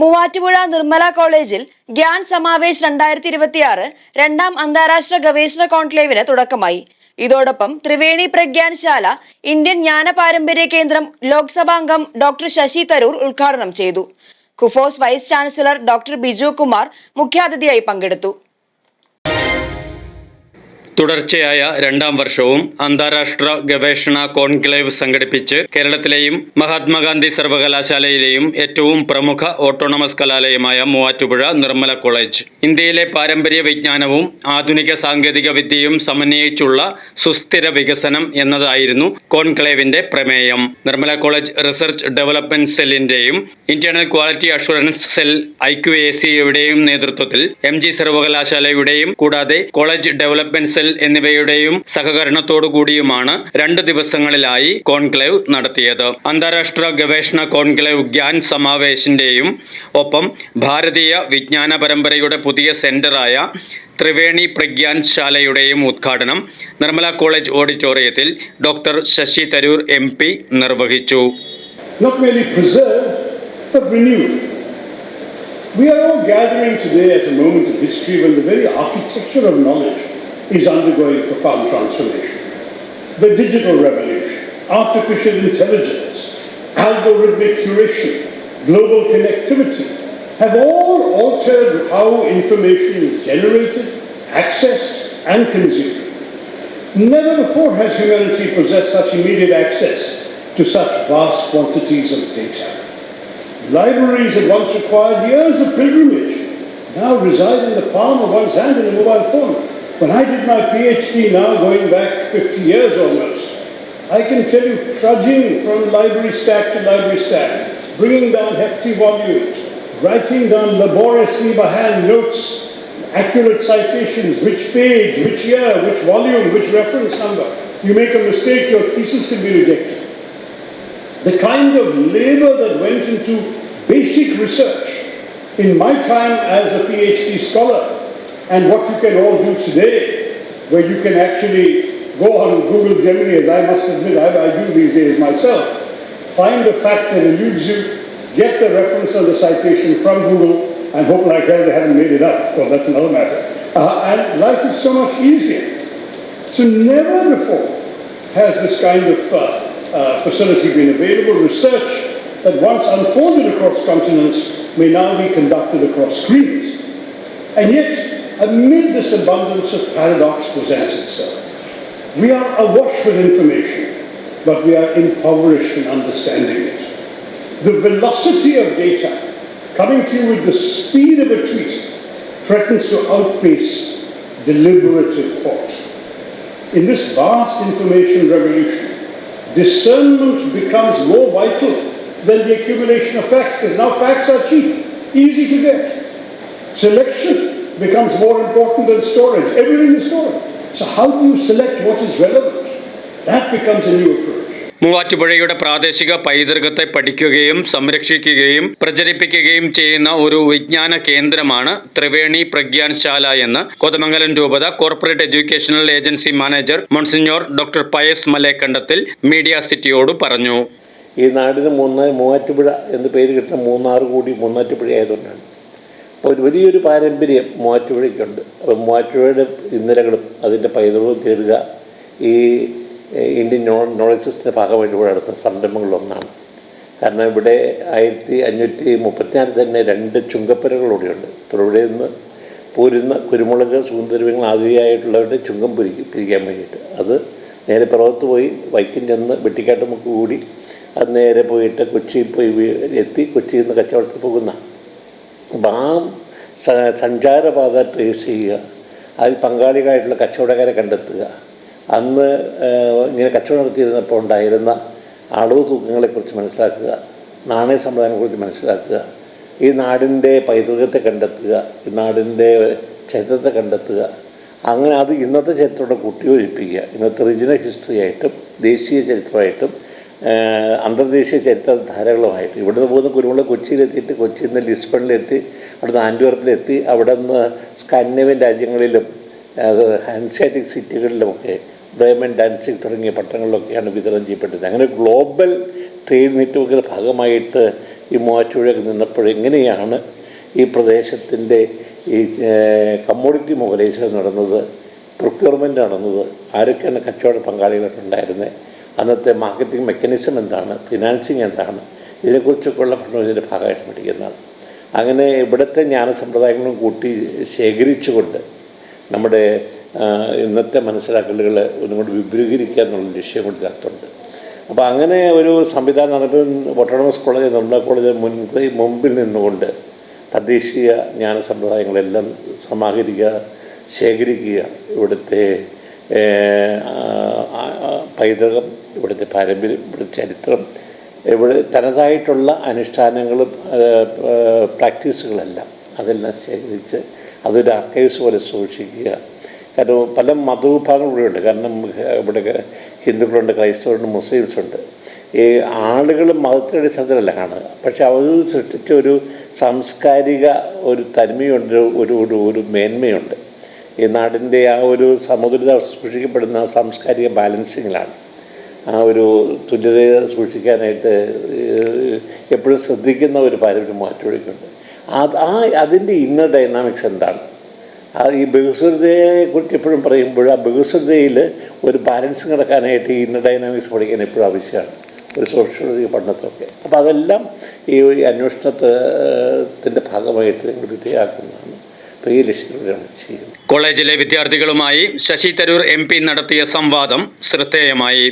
മൂവാറ്റുപുഴ നിർമ്മല കോളേജിൽ ഗ്യാൻ സമാവേശ് 2026 രണ്ടാം അന്താരാഷ്ട്ര ഗവേഷണ കോൺക്ലേവിന് തുടക്കമായി. ഇതോടൊപ്പം ത്രിവേണി പ്രഗ്യാൻശാല ഇന്ത്യൻ ജ്ഞാന പാരമ്പര്യ കേന്ദ്രം ലോക്സഭാംഗം ഡോക്ടർ ശശി തരൂർ ഉദ്ഘാടനം ചെയ്തു. KUFOS vice chancellor doctor Biju Kumar മുഖ്യാതിഥിയായി പങ്കെടുത്തു. തുടർച്ചയായ രണ്ടാം വർഷവും അന്താരാഷ്ട്ര ഗവേഷണ കോൺക്ലേവ് സംഘടിപ്പിച്ച് കേരളത്തിലെയും മഹാത്മാഗാന്ധി സർവകലാശാലയിലെയും ഏറ്റവും പ്രമുഖ ഓട്ടോണമസ് കലാലയമായ മൂവാറ്റുപുഴ നിർമ്മല കോളേജ് ഇന്ത്യയിലെ പാരമ്പര്യ വിജ്ഞാനവും ആധുനിക സാങ്കേതിക വിദ്യയും സമന്വയിച്ചുള്ള സുസ്ഥിര വികസനം എന്നതായിരുന്നു കോൺക്ലേവിന്റെ പ്രമേയം. നിർമ്മല കോളേജ് റിസർച്ച് ഡെവലപ്മെന്റ് സെല്ലിന്റെയും ഇന്റേണൽ ക്വാളിറ്റി അഷുറൻസ് സെൽ IQACയുടെയും നേതൃത്വത്തിൽ MG സർവകലാശാലയുടെയും കൂടാതെ കോളേജ് ഡെവലപ്മെന്റ് സെൽ എന്നിവയുടെയും സഹകരണത്തോടുകൂടിയുമാണ് 2 ദിവസങ്ങളിലായി കോൺക്ലേവ് നടത്തിയത്. അന്താരാഷ്ട്ര ഗവേഷണ കോൺക്ലേവ് ഗ്യാൻ സമാവേശിന്റെയും ഒപ്പം ഭാരതീയ വിജ്ഞാന പരമ്പരയുടെ പുതിയ സെന്ററായ ത്രിവേണി പ്രഗ്യാൻശാലയുടെയും ഉദ്ഘാടനം നിർമ്മല കോളേജ് ഓഡിറ്റോറിയത്തിൽ ഡോക്ടർ ശശി തരൂർ MP നിർവഹിച്ചു. Not merely preserved, but renewed. We are all gathering today at a moment of history when the very architecture of knowledge is undergoing profound transformation. The digital revolution, artificial intelligence, algorithmic curation, global connectivity have all altered how information is generated, accessed, and consumed. Never before has humanity possessed such immediate access to such vast quantities of data. Libraries that once required years of pilgrimage now reside in the palm of one's hand in a mobile phone. When I did my PhD now going back 50 years almost, I can tell you trudging from library stack to library stack, bringing down hefty volumes, writing down laboriously by hand notes, accurate citations, which page, which year, which volume, which reference number. You make a mistake, your thesis can be rejected. The kind of labor that went into basic research in my time as a PhD scholar and what you can all do today, where you can actually go on Google Gemini, as I must admit I do these days myself, find a fact that eludes you, get the reference or the citation from Google, and hope like hell they haven't made it up. Well, that's another matter. And life is so much easier. So never before has this kind of facility been available. Research that once unfolded across continents may now be conducted across screens. And yet, amid this abundance of paradox presents itself. We are awash with information, but we are impoverished in understanding it. The velocity of data coming to you with the speed of a tweet threatens to outpace deliberative thought. In this vast information revolution, discernment becomes more vital than the accumulation of facts, because now facts are cheap, easy to get. Selection becomes more important than storage. Everything is stored. So how do you select what is relevant? That becomes a new approach. മൂവാറ്റുപുഴയുടെ പ്രാദേശിക പൈതൃകത്തെ പഠിക്കുകയും സംരക്ഷിക്കുകയും പ്രചരിപ്പിക്കുകയും ചെയ്യുന്ന ഒരു വിജ്ഞാന കേന്ദ്രമാണ് ത്രിവേണി പ്രഗ്യാൻശാല എന്ന് കോതമംഗലം രൂപത corporate educational agency manager monsignor doctor Pius മലേക്കണ്ടത്തിൽ മീഡിയ സിറ്റിയോട് പറഞ്ഞു. ഈ നാടിന് മൂവാറ്റുപുഴ എന്ന് പേര് കിട്ടുന്ന മൂന്നാർ കൂടി മൂന്നാറ്റുപുഴ ആയതുകൊണ്ടാണ്. അപ്പോൾ ഒരു വലിയൊരു പാരമ്പര്യം മൂവാറ്റുപുഴയ്ക്കുണ്ട്. അപ്പോൾ മൂവാറ്റുപുഴയുടെ ഇന്നലകളും അതിൻ്റെ പൈതൃകവും തേടുക ഈ ഇന്ത്യൻ നോളജ് സിസ്റ്റത്തിൻ്റെ ഭാഗമായിട്ട് ഇവിടെ നടത്തുന്ന സംരംഭങ്ങളിലൊന്നാണ്. കാരണം ഇവിടെ 1534 തന്നെ 2 ചുങ്കപ്പുരകളൂടെയുണ്ട്. ഇവിടെ നിന്ന് പോരുന്ന കുരുമുളക് സുഗന്ധദ്രവ്യങ്ങൾ ആദ്യമായിട്ടുള്ളവരുടെ ചുങ്കം പിരിക്കാൻ വേണ്ടിയിട്ട് അത് നേരെ പുറത്ത് പോയി വൈക്കം ചെന്ന് വെട്ടിക്കാട്ടുമുക്ക് കൂടി അത് നേരെ പോയിട്ട് കൊച്ചിയിൽ പോയി എത്തി കൊച്ചിയിൽ നിന്ന് കച്ചവടത്തിൽ പോകുന്ന. അപ്പം ആ സഞ്ചാരപാത ട്രേസ് ചെയ്യുക, അതിൽ പങ്കാളികളായിട്ടുള്ള കച്ചവടക്കാരെ കണ്ടെത്തുക, അന്ന് ഇങ്ങനെ കച്ചവടം നടത്തിയിരുന്നപ്പോൾ ഉണ്ടായിരുന്ന അളവ് തൂക്കങ്ങളെക്കുറിച്ച് മനസ്സിലാക്കുക, നാണയ സമ്പ്രദായങ്ങളെക്കുറിച്ച് മനസ്സിലാക്കുക, ഈ നാടിൻ്റെ പൈതൃകത്തെ കണ്ടെത്തുക, ഈ നാടിൻ്റെ ചരിത്രത്തെ കണ്ടെത്തുക. അങ്ങനെ അത് ഇന്നത്തെ ചരിത്രത്തോടെ കൂട്ടിയോജിപ്പിക്കുക. ഇന്നത്തെ റീജിയണൽ ഹിസ്റ്ററി ആയിട്ടും ദേശീയ ചരിത്രമായിട്ടും അന്തർദേശീയ ചരിത്ര ധാരകളുമായിട്ട് ഇവിടുന്ന് പോകുന്ന കുരുമുളക് കൊച്ചിയിലെത്തിയിട്ട് കൊച്ചിയിൽ നിന്ന് ലിസ്ബണിലെത്തി അവിടുന്ന് ആൻഡ്വർപ്പിലെത്തി അവിടെ നിന്ന് സ്കാൻഡിനേവിയൻ രാജ്യങ്ങളിലും ഹാൻസാറ്റിക് സിറ്റികളിലുമൊക്കെ ബ്രേമൻ, ഡാൻസിഗ് തുടങ്ങിയ പട്ടണങ്ങളിലൊക്കെയാണ് വിതരണം ചെയ്യപ്പെട്ടത്. അങ്ങനെ ഗ്ലോബൽ ട്രേഡ് നെറ്റ്വർക്കിൻ്റെ ഭാഗമായിട്ട് ഈ മൂവാറ്റുപുഴയൊക്കെ നിന്നപ്പോൾ എങ്ങനെയാണ് ഈ പ്രദേശത്തിൻ്റെ ഈ കമ്മോഡിറ്റി മൊബിലൈസേഷൻ നടന്നത്, പ്രൊക്യൂർമെൻ്റ് നടന്നത്, ആരൊക്കെയാണ് കച്ചവട പങ്കാളികളായിട്ടുണ്ടായിരുന്നത്, അന്നത്തെ മാർക്കറ്റിംഗ് മെക്കാനിസം എന്താണ്, ഫിനാൻസിങ് എന്താണ്, ഇതിനെക്കുറിച്ചൊക്കെയുള്ള പഠനം ഇതിൻ്റെ ഭാഗമായിട്ട് പഠിക്കുന്നതാണ്. അങ്ങനെ ഇവിടുത്തെ ജ്ഞാനസമ്പ്രദായങ്ങളും കൂട്ടി ശേഖരിച്ചുകൊണ്ട് നമ്മുടെ ഇന്നത്തെ മനസ്സിലാക്കലുകൾ ഒന്നും കൂടി വിപുലീകരിക്കുക എന്നുള്ള ലക്ഷ്യം കൊണ്ട് ഇതിനകത്തുണ്ട്. അപ്പോൾ അങ്ങനെ ഒരു സംവിധാനം നടക്കുമ്പോൾ ഓട്ടോണമസ് കോളേജ്, നിർമ്മല കോളേജ് മുമ്പിൽ നിന്നുകൊണ്ട് തദ്ദേശീയ ജ്ഞാനസമ്പ്രദായങ്ങളെല്ലാം സമാഹരിക്കുക, ശേഖരിക്കുക, ഇവിടുത്തെ പൈതൃകം, ഇവിടുത്തെ പാരമ്പര്യം, ഇവിടുത്തെ ചരിത്രം, ഇവിടെ തനതായിട്ടുള്ള അനുഷ്ഠാനങ്ങളും പ്രാക്ടീസുകളെല്ലാം അതെല്ലാം ശേഖരിച്ച് അതൊരു ആർക്കൈവ്സ് പോലെ സൂക്ഷിക്കുക. കാരണം പല മതവിഭാഗങ്ങളും ഇവിടെയുണ്ട്. കാരണം ഇവിടെ ഹിന്ദുക്കളുണ്ട്, ക്രൈസ്തവരുണ്ട്, മുസ്ലിംസുണ്ട്. ഈ ആളുകൾ മതത്തിൻ്റെ അടിസ്ഥാനത്തിലല്ല കാണുക, പക്ഷെ അവർ സൃഷ്ടിച്ച ഒരു സാംസ്കാരിക ഒരു തനിമയുണ്ട്, ഒരു മേന്മയുണ്ട്. ഈ നാടിൻ്റെ ആ ഒരു സമതുലിത സൂക്ഷിക്കപ്പെടുന്ന സാംസ്കാരിക ബാലൻസിങ്ങിലാണ്. ആ ഒരു തുല്യതയെ സൂക്ഷിക്കാനായിട്ട് എപ്പോഴും ശ്രദ്ധിക്കുന്ന ഒരു പാരമ്പര്യം മൂവാറ്റുപുഴയ്ക്കുണ്ട്. അതിൻ്റെ ഇന്നർ ഡൈനാമിക്സ് എന്താണ്? ഈ ബഹുസ്വരതയെക്കുറിച്ച് എപ്പോഴും പറയുമ്പോൾ ആ ബഹുസ്വരതയിൽ ഒരു ബാലൻസ് കിടക്കാനായിട്ട് ഈ ഇന്നർ ഡൈനാമിക്സ് പഠിക്കാൻ എപ്പോഴും ആവശ്യമാണ്, ഒരു സോഷ്യോളജി പഠനത്തിലൊക്കെ. അപ്പോൾ അതെല്ലാം ഈ അന്വേഷണത്തിൻ്റെ ഭാഗമായിട്ട് വിധേയമാക്കുന്നതാണ്. അപ്പോൾ ഈ ലക്ഷ്യത്തിലൂടെയാണ് ചെയ്യുന്നത്. കോളേജിലെ വിദ്യാർത്ഥികളുമായി ശശി തരൂർ MP നടത്തിയ സംവാദം ശ്രദ്ധേയമായി.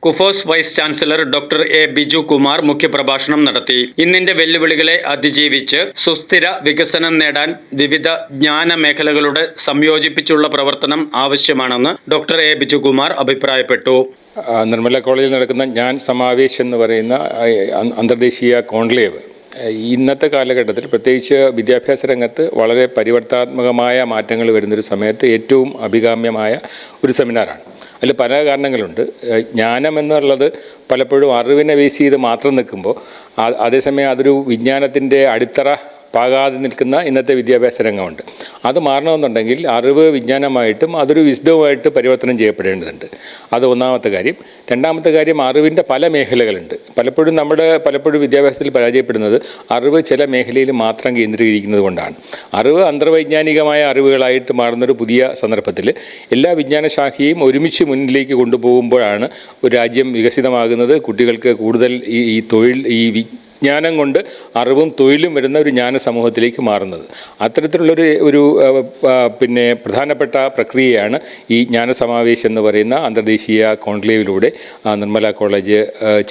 KUFOS vice chancellor doctor A Biju Kumar മുഖ്യപ്രഭാഷണം നടത്തി. ഇന്നിന്റെ വെല്ലുവിളികളെ അതിജീവിച്ച് സുസ്ഥിര വികസനം നേടാൻ വിവിധ ജ്ഞാന മേഖലകളുടെ സംയോജിപ്പിച്ചുള്ള പ്രവർത്തനം ആവശ്യമാണെന്ന് ഡോക്ടർ എ ബിജു കുമാർ അഭിപ്രായപ്പെട്ടു. നിർമ്മല കോളേജിൽ നടക്കുന്ന ജ്ഞാൻ സമാവേശ് എന്ന് പറയുന്ന അന്തർദേശീയ കോൺക്ലേവ് ഇന്നത്തെ കാലഘട്ടത്തിൽ പ്രത്യേകിച്ച് വിദ്യാഭ്യാസ രംഗത്ത് വളരെ പരിവർത്തനാത്മകമായ മാറ്റങ്ങൾ വരുന്നൊരു സമയത്ത് ഏറ്റവും അഭികാമ്യമായ ഒരു സെമിനാറാണ്. അതിൽ പല കാരണങ്ങളുണ്ട്. ജ്ഞാനം എന്നുള്ളത് പലപ്പോഴും അറിവിനെ ബേസ് ചെയ്ത് മാത്രം നിൽക്കുമ്പോൾ അതേസമയം അതൊരു വിജ്ഞാനത്തിൻ്റെ അടിത്തറ പാകാതെ നിൽക്കുന്ന ഇന്നത്തെ വിദ്യാഭ്യാസ രംഗമുണ്ട്. അത് മാറണമെന്നുണ്ടെങ്കിൽ അറിവ് വിജ്ഞാനമായിട്ടും അതൊരു വിശദവുമായിട്ട് പരിവർത്തനം ചെയ്യപ്പെടേണ്ടതുണ്ട്. അത് ഒന്നാമത്തെ കാര്യം. രണ്ടാമത്തെ കാര്യം, അറിവിൻ്റെ പല മേഖലകളുണ്ട്. പലപ്പോഴും വിദ്യാഭ്യാസത്തിൽ പരാജയപ്പെടുന്നത് അറിവ് ചില മേഖലയിൽ മാത്രം കേന്ദ്രീകരിക്കുന്നത് കൊണ്ടാണ്. അറിവ് അന്തർവൈജ്ഞാനികമായ അറിവുകളായിട്ട് മാറുന്നൊരു പുതിയ സന്ദർഭത്തിൽ എല്ലാ വിജ്ഞാന ശാഖയും ഒരുമിച്ച് മുന്നിലേക്ക് കൊണ്ടുപോകുമ്പോഴാണ് ഒരു രാജ്യം വികസിതമാകുന്നത്. കുട്ടികൾക്ക് കൂടുതൽ ഈ തൊഴിൽ, ഈ വിജ്ഞാനം കൊണ്ട് അറിവും തൊഴിലും വരുന്ന ഒരു ജ്ഞാന സമൂഹത്തിലേക്ക് മാറുന്നത്. അത്തരത്തിലുള്ളൊരു പ്രധാനപ്പെട്ട പ്രക്രിയയാണ് ഈ ജ്ഞാന സമാവേശം എന്ന് പറയുന്ന അന്തർദേശീയ കോൺക്ലേവിലൂടെ നിർമ്മല കോളേജ്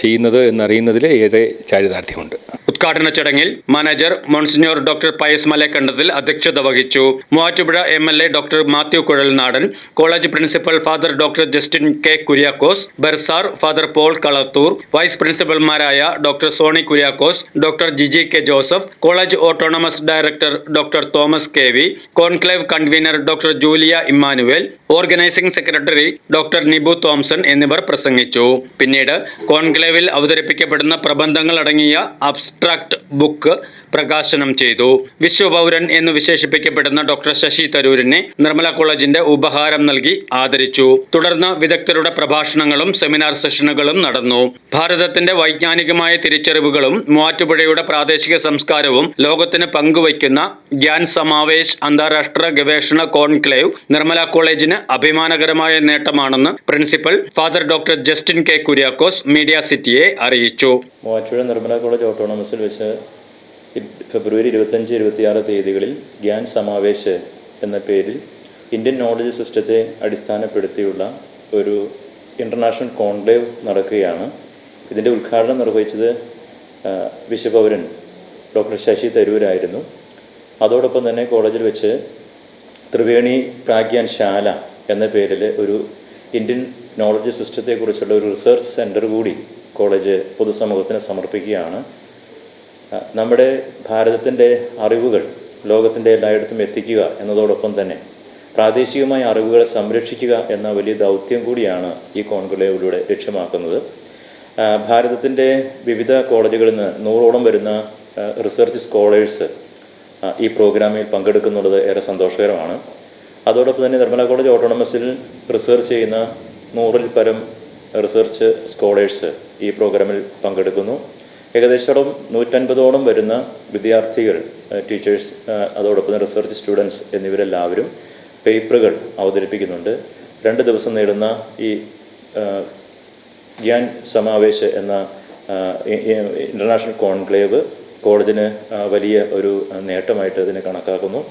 ചെയ്യുന്നത് എന്നറിയുന്നതിൽ ഏറെ ചാരിതാർത്ഥ്യമുണ്ട്. ഉദ്ഘാടന ചടങ്ങിൽ manager monsignor doctor Pius Malekandathil അധ്യക്ഷത വഹിച്ചു. Muvattupuzha MLA doctor Mathew Kuzhalnadan, college principal father doctor Justin K Kuriakose, bursar father Paul Kalathoor, vice പ്രിൻസിപ്പൽമാരായ doctor Sony Kuriakose, doctor Jiji K Joseph, college autonomous director doctor Thomas KV, conclave convener doctor Julia Immanuel, organising secretary doctor Nibu Thomson എന്നിവർ പ്രസംഗിച്ചു. പിന്നീട് കോൺക്ലേവിൽ അവതരിപ്പിക്കപ്പെടുന്ന പ്രബന്ധങ്ങൾ അടങ്ങിയ അബ്സ്ട്രാക്ട് ബുക്ക് പ്രകാശനം ചെയ്തു. വിശ്വപൗരൻ എന്ന് വിശേഷിപ്പിക്കപ്പെടുന്ന ഡോക്ടർ ശശി തരൂരിനെ നിർമ്മല കോളേജിന്റെ ഉപഹാരം നൽകി ആദരിച്ചു. തുടർന്ന് വിദഗ്ധരുടെ പ്രഭാഷണങ്ങളും സെമിനാർ സെഷനുകളും നടന്നു. ഭാരതത്തിന്റെ വൈജ്ഞാനികമായ തിരിച്ചറിവുകളും മൂവാറ്റുപുഴയുടെ പ്രാദേശിക സംസ്കാരവും ലോകത്തിന് പങ്കുവയ്ക്കുന്ന ഗ്യാൻ സമാവേശ് അന്താരാഷ്ട്ര ഗവേഷണ കോൺക്ലേവ് നിർമ്മല കോളേജിന് അഭിമാനകരമായ നേട്ടമാണെന്ന് principal father doctor Justin K Kuriakose media സിറ്റിയെ അറിയിച്ചു. മൂവാറ്റുപുഴ നിർമ്മല കോളേജ് ഓട്ടോണമസിൽ വെച്ച് ഫെബ്രുവരി 25-26 തീയതികളിൽ ഗ്യാൻ സമാവേശ് എന്ന പേരിൽ ഇന്ത്യൻ നോളജ് സിസ്റ്റത്തെ അടിസ്ഥാനപ്പെടുത്തിയുള്ള ഒരു ഇൻ്റർനാഷണൽ കോൺക്ലേവ് നടക്കുകയാണ്. ഇതിൻ്റെ ഉദ്ഘാടനം നിർവഹിച്ചത് വിശ്വപൗരൻ ഡോക്ടർ ശശി തരൂരായിരുന്നു. അതോടൊപ്പം തന്നെ കോളേജിൽ വെച്ച് ത്രിവേണി പ്രാഗ്യാൻ ശാല എന്ന പേരിൽ ഒരു ഇന്ത്യൻ നോളജ് സിസ്റ്റത്തെക്കുറിച്ചുള്ള ഒരു റിസർച്ച് സെൻറ്റർ കൂടി കോളേജ് പൊതുസമൂഹത്തിന് സമർപ്പിക്കുകയാണ്. നമ്മുടെ ഭാരതത്തിൻ്റെ അറിവുകൾ ലോകത്തിൻ്റെ എല്ലായിടത്തും എത്തിക്കുക എന്നതോടൊപ്പം തന്നെ പ്രാദേശികമായ അറിവുകളെ സംരക്ഷിക്കുക എന്ന വലിയ ദൗത്യം കൂടിയാണ് ഈ കോൺക്ലേവിലൂടെ ലക്ഷ്യമാക്കുന്നത്. ഭാരതത്തിൻ്റെ വിവിധ കോളേജുകളിൽ നിന്ന് 100ഓളം വരുന്ന റിസർച്ച് സ്കോളേഴ്സ് ഈ പ്രോഗ്രാമിൽ പങ്കെടുക്കുന്നുള്ളത് ഏറെ സന്തോഷകരമാണ്. അതോടൊപ്പം തന്നെ നിർമ്മല കോളേജ് ഓട്ടോണമസിൽ റിസർച്ച് ചെയ്യുന്ന 100-ൽ പരം റിസർച്ച് സ്കോളേഴ്സ് ഈ പ്രോഗ്രാമിൽ പങ്കെടുക്കുന്നു. ഏകദേശം 150ഓളം വരുന്ന വിദ്യാർത്ഥികൾ, ടീച്ചേഴ്സ്, അതോടൊപ്പം റിസർച്ച് സ്റ്റുഡൻസ് എന്നിവരെല്ലാവരും പേപ്പറുകൾ അവതരിപ്പിക്കുന്നുണ്ട്. 2 ദിവസം നീളുന്ന ഈ ഗ്യാൻ സമാവേശ് എന്ന ഇൻ്റർനാഷണൽ കോൺക്ലേവ് കോളേജിന് വലിയ ഒരു നേട്ടമായിട്ട് ഇതിനെ കണക്കാക്കുന്നു.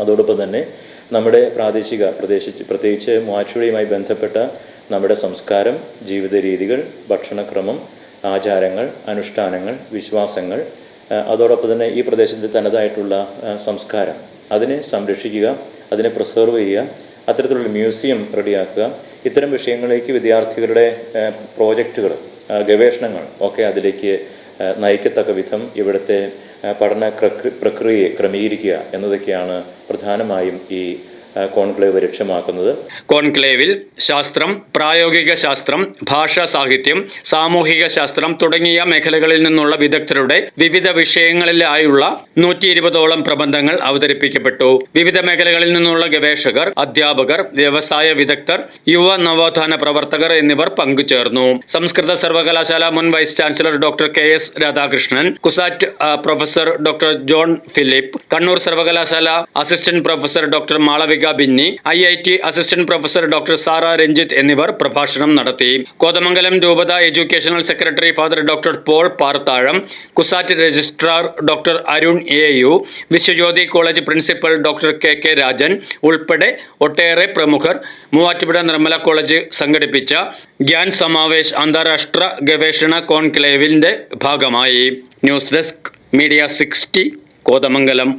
അതോടൊപ്പം തന്നെ നമ്മുടെ പ്രത്യേകിച്ച് മൂവാറ്റുപുഴയുമായി ബന്ധപ്പെട്ട നമ്മുടെ സംസ്കാരം, ജീവിത രീതികൾ, ഭക്ഷണക്രമം, ആചാരങ്ങൾ, അനുഷ്ഠാനങ്ങൾ, വിശ്വാസങ്ങൾ, അതോടൊപ്പം തന്നെ ഈ പ്രദേശത്തെ തനതായിട്ടുള്ള സംസ്കാരം അതിനെ സംരക്ഷിക്കുക, അതിനെ പ്രിസർവ് ചെയ്യുക, അത്തരത്തിലുള്ള മ്യൂസിയം റെഡിയാക്കുക. ഇത്തരം വിഷയങ്ങളിലേക്ക് വിദ്യാർത്ഥികളുടെ പ്രോജക്റ്റുകൾ, ഗവേഷണങ്ങൾ ഒക്കെ അതിലേക്ക് നയിക്കത്തക്ക വിധം ഇവിടുത്തെ പഠന പ്രക്രിയയെ ക്രമീകരിക്കുക എന്നതൊക്കെയാണ് പ്രധാനമായും ഈ കോൺക്ലേവ് ലക്ഷ്യമാക്കുന്നത്. കോൺക്ലേവിൽ ശാസ്ത്രം, പ്രായോഗിക ശാസ്ത്രം, ഭാഷാ സാഹിത്യം, സാമൂഹിക ശാസ്ത്രം തുടങ്ങിയ മേഖലകളിൽ നിന്നുള്ള വിദഗ്ധരുടെ വിവിധ വിഷയങ്ങളിലായുള്ള 120ഓളം പ്രബന്ധങ്ങൾ അവതരിപ്പിക്കപ്പെട്ടു. വിവിധ മേഖലകളിൽ നിന്നുള്ള ഗവേഷകർ, അധ്യാപകർ, വ്യവസായ വിദഗ്ധർ, യുവ നവോത്ഥാന പ്രവർത്തകർ എന്നിവർ പങ്കുചേർന്നു. സംസ്കൃത സർവകലാശാല മുൻ vice chancellor doctor KS Radhakrishnan, Cusat professor doctor John Philip, Kannur സർവകലാശാല assistant professor doctor Malavika Binny, IIT assistant professor doctor Sara Ranjith എന്നിവർ പ്രഭാഷണം നടത്തി. കോതമംഗലം രൂപത educational secretary father doctor Paul Parthazham, Cusat registrar doctor Arun AU, Vishwajyothi college principal doctor KK Rajan ഉൾപ്പെടെ ഒട്ടേറെ പ്രമുഖർ മൂവാറ്റുപുഴ നിർമ്മല കോളേജ് സംഘടിപ്പിച്ച ഗ്യാൻ സമാവേശ് അന്താരാഷ്ട്ര ഗവേഷണ കോൺക്ലേവിന്റെ ഭാഗമായി. News desk media 60 Kothamangalam.